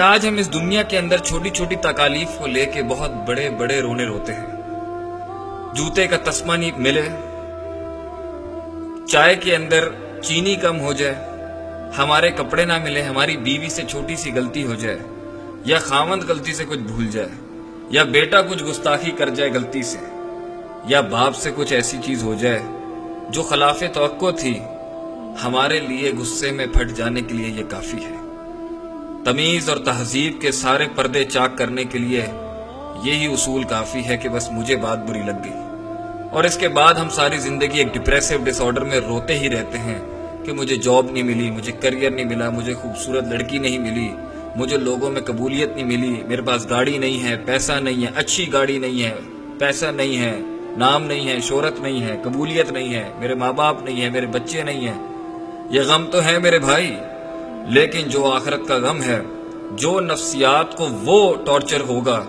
آج ہم اس دنیا کے اندر چھوٹی چھوٹی تکالیف کو لے کے بہت بڑے بڑے رونے روتے ہیں. جوتے کا تسمہ نہیں ملے، چائے کے اندر چینی کم ہو جائے، ہمارے کپڑے نہ ملے، ہماری بیوی سے چھوٹی سی غلطی ہو جائے، یا خاوند غلطی سے کچھ بھول جائے، یا بیٹا کچھ گستاخی کر جائے غلطی سے، یا باپ سے کچھ ایسی چیز ہو جائے جو خلاف توقع تھی، ہمارے لیے غصے میں پھٹ جانے کے لیے یہ کافی ہے. تمیز اور تہذیب کے سارے پردے چاک کرنے کے لیے یہی اصول کافی ہے کہ بس مجھے بات بری لگ گئی، اور اس کے بعد ہم ساری زندگی ایک ڈپریسو ڈس آرڈر میں روتے ہی رہتے ہیں کہ مجھے جاب نہیں ملی، مجھے کریئر نہیں ملا، مجھے خوبصورت لڑکی نہیں ملی، مجھے لوگوں میں قبولیت نہیں ملی، میرے پاس گاڑی نہیں ہے، پیسہ نہیں ہے، اچھی گاڑی نہیں ہے، پیسہ نہیں ہے، نام نہیں ہے، شہرت نہیں ہے، قبولیت نہیں ہے، میرے ماں باپ نہیں ہے، میرے بچے نہیں ہیں. یہ غم تو ہے میرے بھائی، لیکن جو آخرت کا غم ہے، جو نفسیات کو وہ ٹارچر ہوگا،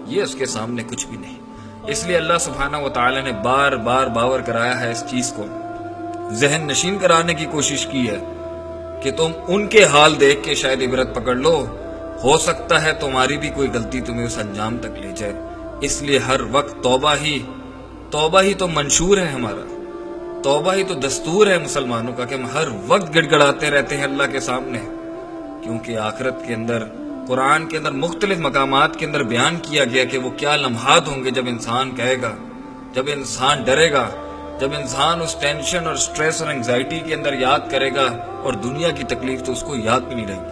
یہ اس کے سامنے کچھ بھی نہیں. اس لیے اللہ سبحانہ و تعالی نے بار بار باور کرایا ہے، اس چیز کو ذہن نشین کرانے کی کوشش کی ہے کہ تم ان کے حال دیکھ کے شاید عبرت پکڑ لو، ہو سکتا ہے تمہاری بھی کوئی غلطی تمہیں اس انجام تک لے جائے. اس لیے ہر وقت توبہ ہی تو منشور ہے، ہمارا توبہ ہی تو دستور ہے مسلمانوں کا کہ ہم ہر وقت گڑ گڑاتے رہتے ہیں اللہ کے سامنے. کیونکہ آخرت کے اندر، قرآن کے اندر مختلف مقامات کے اندر بیان کیا گیا کہ وہ کیا لمحات ہوں گے جب انسان کہے گا، جب انسان ڈرے گا، جب انسان اس ٹینشن اور سٹریس اور انگزائٹی کے اندر یاد کرے گا، اور دنیا کی تکلیف تو اس کو یاد بھی نہیں رہے گی.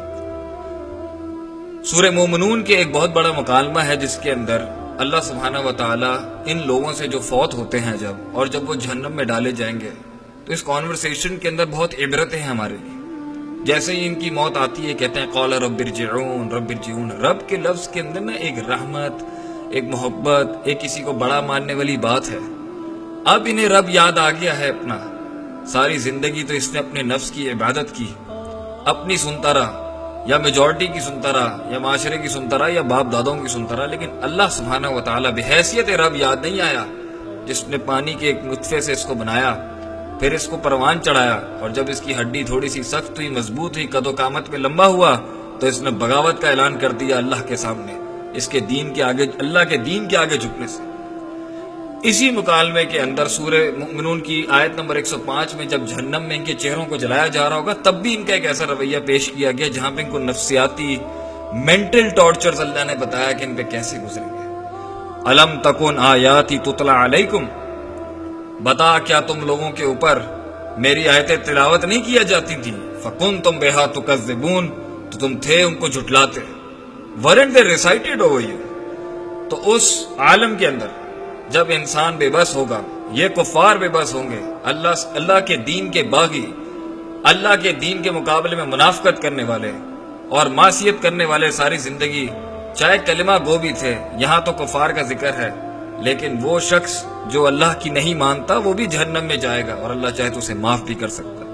سورہ مومنون کے ایک بہت بڑا مکالمہ ہے جس کے اندر اللہ سبحانہ و تعالی ان لوگوں سے جو فوت ہوتے ہیں اور جب وہ جہنم میں ڈالے جائیں گے، تو اس کانورسیشن کے اندر بہت عبرتیں ہیں ہمارے لیے. جیسے ہی ان کی موت آتی ہے کہتے ہیں قال رب ارجعون رب ارجعون. رب کے لفظ کے اندر نا ایک رحمت، ایک محبت، ایک کسی کو بڑا ماننے والی بات ہے. اب انہیں رب یاد آ گیا ہے اپنا. ساری زندگی تو اس نے اپنے نفس کی عبادت کی، اپنی سنتا رہا، یا میجورٹی کی سنتا رہا، یا معاشرے کی سنتا رہا، یا باپ دادوں کی سنتا رہا، لیکن اللہ سبحانہ و تعالی بحیثیت رب یاد نہیں آیا، جس نے پانی کے ایک نطفے سے اس کو بنایا، پھر اس کو پروان چڑھایا، اور جب اس کی ہڈی تھوڑی سی سخت ہوئی، مضبوط ہوئی، قد و قامت میں لمبا ہوا، تو اس نے بغاوت کا اعلان کر دیا اللہ کے سامنے، اس کے دین کے آگے، اللہ کے دین کے آگے جھکنے سے. اسی مکالمے کے اندر سورہ مومنون کی آیت نمبر 105 میں جب جہنم میں ان کے چہروں کو جلایا جا رہا ہوگا، تب بھی ان کا ایک ایسا رویہ پیش کیا گیا جہاں پہ ان کو نفسیاتی مینٹل ٹارچرز اللہ نے بتایا کہ ان پہ کیسے گزریں گے. الم تکن آیاتی تتلی علیکم، بتا کیا تم لوگوں کے اوپر میری آیتیں تلاوت نہیں کیا جاتی تھی؟ فکنتم بہا تکذبون، تو تم تھے ان کو جھٹلاتے. weren't they recited over you؟ تو اس عالم کے اندر جب انسان بے بس ہوگا، یہ کفار بے بس ہوں گے، اللہ کے دین کے باغی، اللہ کے دین کے مقابلے میں منافقت کرنے والے اور معصیت کرنے والے ساری زندگی، چاہے کلمہ گو بھی تھے، یہاں تو کفار کا ذکر ہے، لیکن وہ شخص جو اللہ کی نہیں مانتا وہ بھی جہنم میں جائے گا، اور اللہ چاہے تو اسے معاف بھی کر سکتا.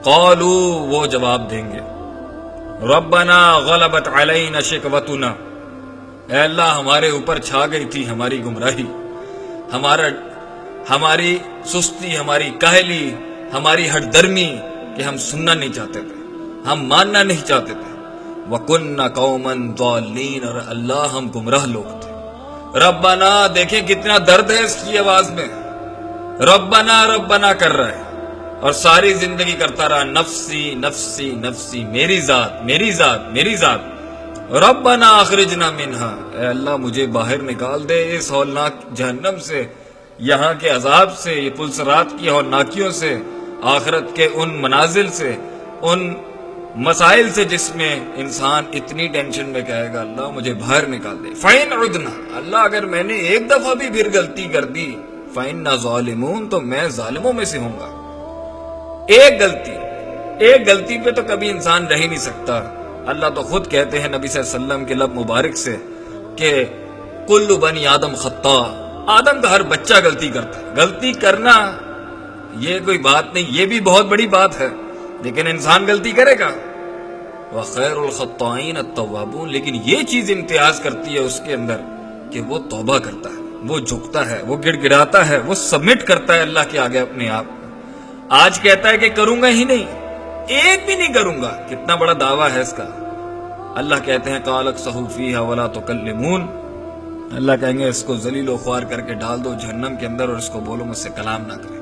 قالو، وہ جواب دیں گے، ربنا غلبت علینا شقوتنا، اے اللہ ہمارے اوپر چھا گئی تھی ہماری گمراہی، ہماری سستی، ہماری کاہلی، ہماری ہٹ درمی، کہ ہم سننا نہیں چاہتے تھے، ہم ماننا نہیں چاہتے تھے. وَكُنَّا قَوْمًا ضَالِّينَ، اور اللہ ہم گمراہ لوگ تھے. ربنا، دیکھیں کتنا درد ہے اس کی آواز میں، ربنا ربنا کر رہا ہے، اور ساری زندگی کرتا رہا نفسی نفسی نفسی، میری ذات میری ذات میری ذات. ربنا اخرجنا منہا، اے اللہ مجھے باہر نکال دے اس ہولناک جہنم سے، یہاں کے عذاب سے، یہ پلسرات کی ہولناکیوں سے، آخرت کے ان منازل سے، ان مسائل سے جس میں انسان اتنی ٹینشن میں کہے گا اللہ مجھے باہر نکال دے. فَإِنْ عُدْنَا، اللہ اگر میں نے ایک دفعہ بھی پھر غلطی کر دی، فَإِنَّا ظَالِمُونَ، تو میں ظالموں میں سے ہوں گا. ایک غلطی پہ تو کبھی انسان رہ ہی نہیں سکتا. اللہ تو خود کہتے ہیں نبی صلی اللہ علیہ وسلم کے لب مبارک سے کہ کل بنی آدم خطا، آدم کا ہر بچہ غلطی کرتا ہے. غلطی کرنا یہ کوئی بات نہیں، یہ بھی بہت بڑی بات ہے، لیکن انسان غلطی کرے گا. وخیر الخطائین التوابون، لیکن یہ چیز امتیاز کرتی ہے اس کے اندر کہ وہ توبہ کرتا ہے، وہ جھکتا ہے، وہ گڑ گڑاتا ہے، وہ سبمٹ کرتا ہے اللہ کے آگے اپنے آپ کو. آج کہتا ہے کہ کروں گا ہی نہیں، ایک بھی نہیں کروں گا. کتنا بڑا دعویٰ ہے اس کا. اللہ کہتے ہیں قالک صحوفیہ ولا تکلمون، اللہ کہیں گے اس کو ذلیل و خوار کر کے ڈال دو جہنم کے اندر اور اس کو بولو مجھ سے کلام نہ کرے۔